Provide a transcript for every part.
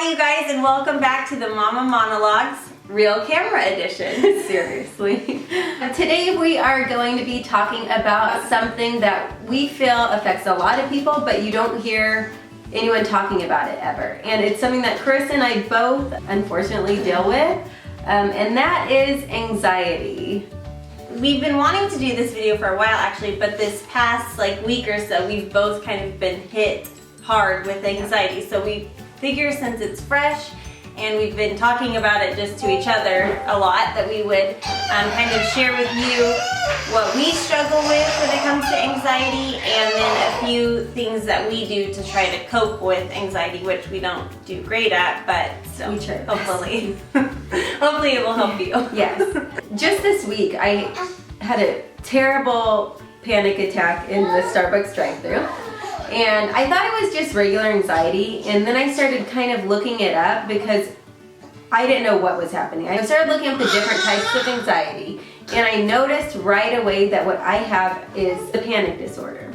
Hi you guys, and welcome back to the Mama Monologues Real Camera Edition. Seriously. Today we are going to be talking about something that we feel affects a lot of people, but you don't hear anyone talking about it ever. And it's something that Chris and I both unfortunately deal with, and that is anxiety. We've been wanting to do this video for a while actually, but this past week or so we've both kind of been hit hard with anxiety. So we figure since it's fresh and we've been talking about it just to each other a lot, that we would kind of share with you what we struggle with when it comes to anxiety, and then a few things that we do to try to cope with anxiety, which we don't do great at, but still, hopefully it will help you. Yes. Just this week I had a terrible panic attack in the Starbucks drive-thru. And I thought it was just regular anxiety, and then I started kind of looking it up because I didn't know what was happening. I started looking up the different types of anxiety, and I noticed right away that what I have is the panic disorder.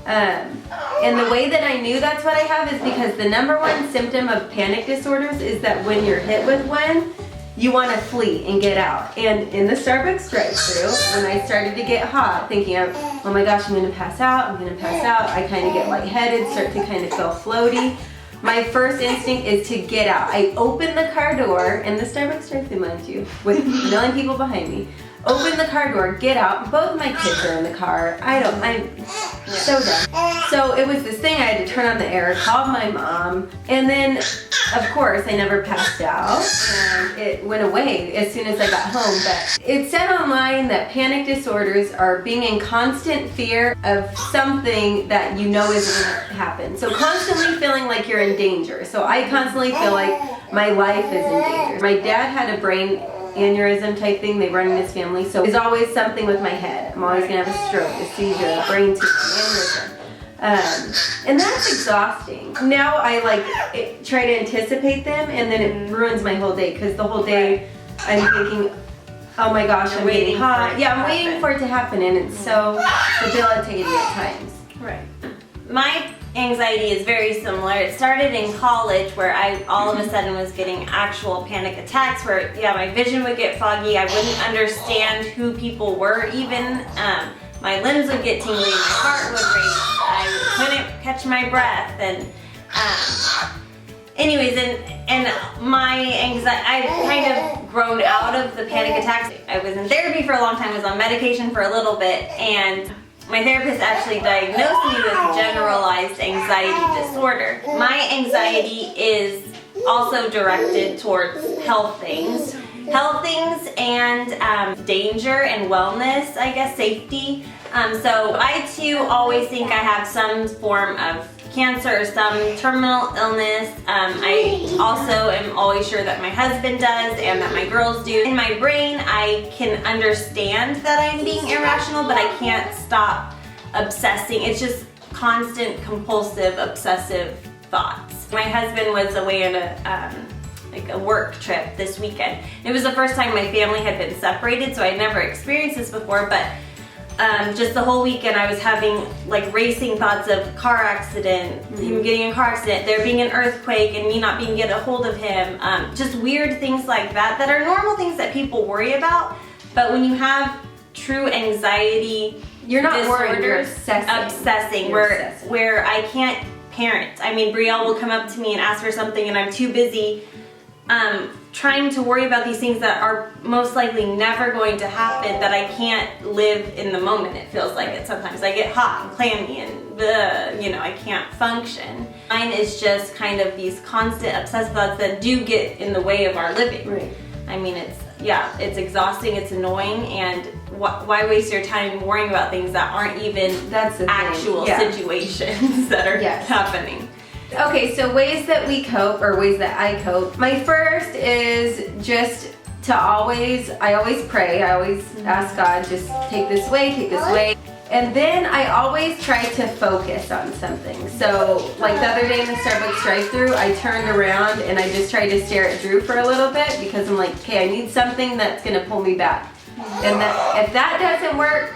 And the way that I knew that's what I have is because the number one symptom of panic disorders is that when you're hit with one, you want to flee and get out. And in the Starbucks drive-thru, when I started to get hot, thinking of, oh my gosh, I'm going to pass out, I kind of get lightheaded, start to kind of feel floaty. My first instinct is to get out. I open the car door, in the Starbucks drive-thru, mind you, with a million people behind me. Open the car door, get out. Both my kids are in the car. I'm so done. So it was this thing, I had to turn on the air, called my mom, and then, of course, I never passed out. And it went away as soon as I got home. But it said online that panic disorders are being in constant fear of something that you know is going to happen. So constantly feeling like you're in danger. So I constantly feel like my life is in danger. My dad had a brain aneurysm type thing, they run in his family, so there's always something with my head. I'm always gonna have a stroke, a seizure, a brain tumor, aneurysm. And that's exhausting. Now I try to anticipate them, and then it ruins my whole day, because the whole day I'm thinking, oh my gosh, I'm getting hot. Yeah, I'm waiting for it to happen, and it's so debilitating at times. Right. My anxiety is very similar. It started in college, where I all of a sudden was getting actual panic attacks where, my vision would get foggy. I wouldn't understand who people were even. My limbs would get tingly, my heart would race, I couldn't catch my breath, and anyways, and my anxiety, I've kind of grown out of the panic attacks. I was in therapy for a long time, was on medication for a little bit, and my therapist actually diagnosed me with generalized anxiety disorder. My anxiety is also directed towards health things and danger and wellness, I guess, safety. So I too always think I have some form of cancer or some terminal illness. I also am always sure that my husband does and that my girls do. In my brain, I can understand that I'm being irrational, but I can't stop obsessing. It's just constant, compulsive, obsessive thoughts. My husband was away on a work trip this weekend. It was the first time my family had been separated, so I'd never experienced this before, but just the whole weekend I was having racing thoughts of car accident, him getting in a car accident, there being an earthquake and me not being able to get a hold of him. Just weird things like that are normal things that people worry about, but when you have true anxiety, you're not worried, you're obsessing. Where I can't parent. I mean, Brielle will come up to me and ask for something and I'm too busy trying to worry about these things that are most likely never going to happen, that I can't live in the moment. It feels like it sometimes. I get hot and clammy and I can't function. Mine is just kind of these constant obsessive thoughts that do get in the way of our living. Right. I mean, it's exhausting, it's annoying, and why waste your time worrying about things that aren't even actual situations that are happening? Okay, so ways that we cope, or ways that I cope. My first is just to I always pray. I always ask God, just take this away. And then I always try to focus on something. So like the other day in the Starbucks drive-thru, I turned around and I just tried to stare at Drew for a little bit, because I'm like, okay, I need something that's gonna pull me back. And if that doesn't work,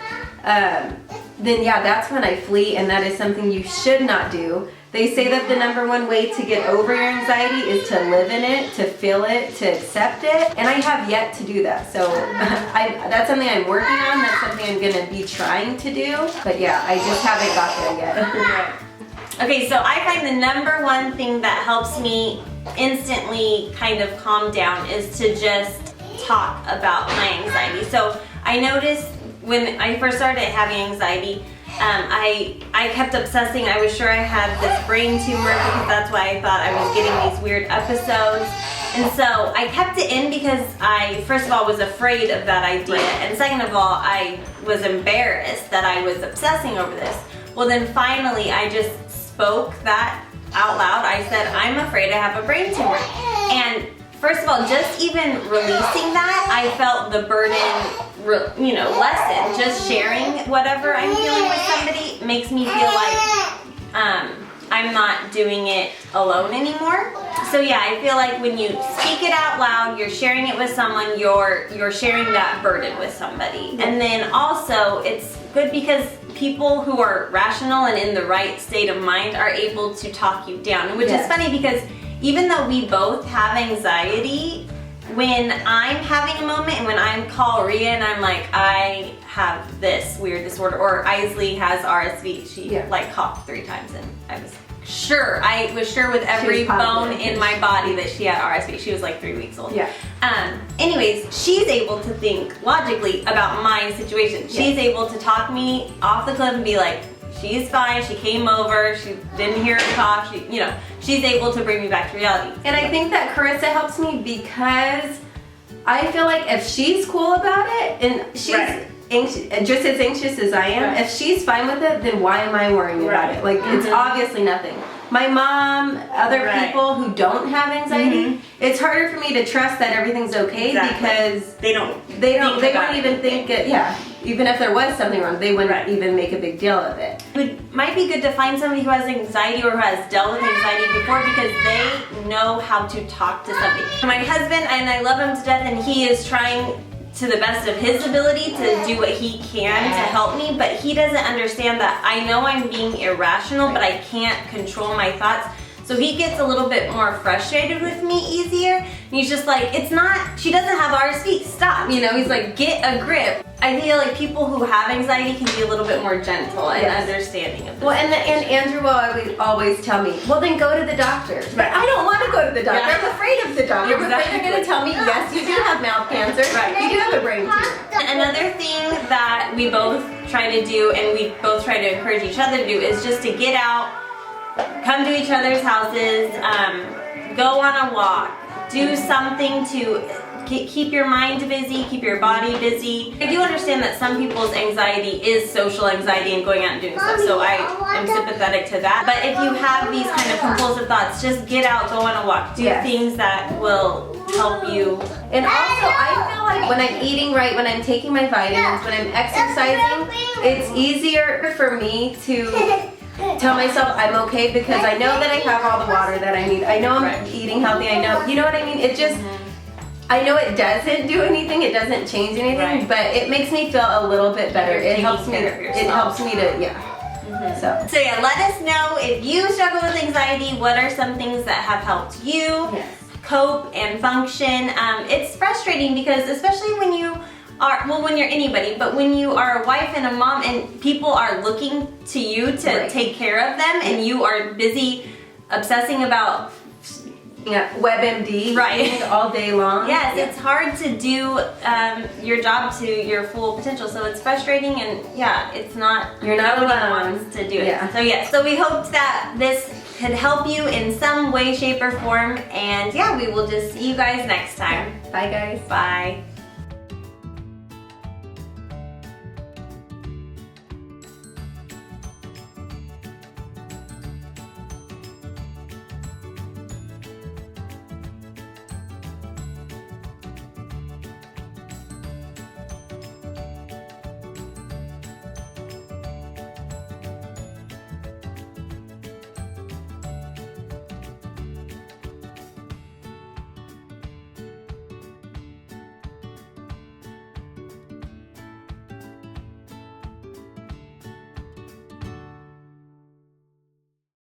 then that's when I flee, and that is something you should not do. They say that the #1 way to get over your anxiety is to live in it, to feel it, to accept it. And I have yet to do that. So that's something I'm working on. That's something I'm gonna be trying to do. But yeah, I just haven't got there yet. Okay, so I find the #1 thing that helps me instantly kind of calm down is to just talk about my anxiety. So I noticed when I first started having anxiety, I kept obsessing. I was sure I had this brain tumor because that's why I thought I was getting these weird episodes. And so I kept it in because I, first of all, was afraid of that idea. And second of all, I was embarrassed that I was obsessing over this. Well, then finally I just spoke that out loud. I said, I'm afraid I have a brain tumor. And first of all, just even releasing that, I felt the burden, lessen. Just sharing whatever I'm feeling with somebody makes me feel like I'm not doing it alone anymore. So yeah, I feel like when you speak it out loud, you're sharing it with someone, you're sharing that burden with somebody. And then also, it's good because people who are rational and in the right state of mind are able to talk you down, which is funny because even though we both have anxiety, when I'm having a moment and when I call Rhea and I'm like, I have this weird disorder, or Isley has RSV, she like coughed 3 times and I was sure with every bone in my body that she had RSV. She was like 3 weeks old. Anyways, she's able to think logically about my situation. She's able to talk me off the cliff and be like, she's fine, she came over, she didn't hear a cough, she's able to bring me back to reality. And I think that Carissa helps me because I feel like if she's cool about it and she's just as anxious as I am, if she's fine with it, then why am I worrying about it? Like, it's obviously nothing. My mom, other people who don't have anxiety, it's harder for me to trust that everything's okay because they wouldn't even think it, even if there was something wrong, they wouldn't even make a big deal of it. It might be good to find somebody who has anxiety or who has dealt with anxiety before because they know how to talk to somebody. My husband, and I love him to death, and he is trying to the best of his ability to do what he can to help me, but he doesn't understand that I know I'm being irrational, but I can't control my thoughts. So he gets a little bit more frustrated with me easier. And he's just like, she doesn't have RSV, stop. He's like, get a grip. I feel like people who have anxiety can be a little bit more gentle and understanding of this. Well, and Andrew will always tell me, well, then go to the doctor. But I don't want to go to the doctor. I'm afraid of the doctor. I'm afraid they're going to tell me, yes, you do have mouth cancer. You do have a brain tumor. Another thing that we both try to do, and we both try to encourage each other to do, is just to get out, come to each other's houses, go on a walk, do something to keep your mind busy, keep your body busy. I do understand that some people's anxiety is social anxiety and going out and doing stuff, so I am sympathetic to that. But if you have these kind of compulsive thoughts, just get out, go on a walk, do things that will help you. And also, I feel like when I'm eating right, when I'm taking my vitamins, when I'm exercising, it's easier for me to tell myself I'm okay because I know that I have all the water that I need. I know I'm eating healthy. I know, you know what I mean? It just, I know it doesn't do anything. It doesn't change anything, but it makes me feel a little bit better. It helps me. It helps me to, So yeah, let us know if you struggle with anxiety. What are some things that have helped you cope and function? It's frustrating because especially when you are, when you're anybody, but when you are a wife and a mom and people are looking to you to take care of them and you are busy obsessing about WebMD all day long. Yes, it's hard to do your job to your full potential, so it's frustrating and it's not, you're not alone wants to do it. So we hope that this could help you in some way, shape, or form, and we will just see you guys next time. Bye guys. Bye.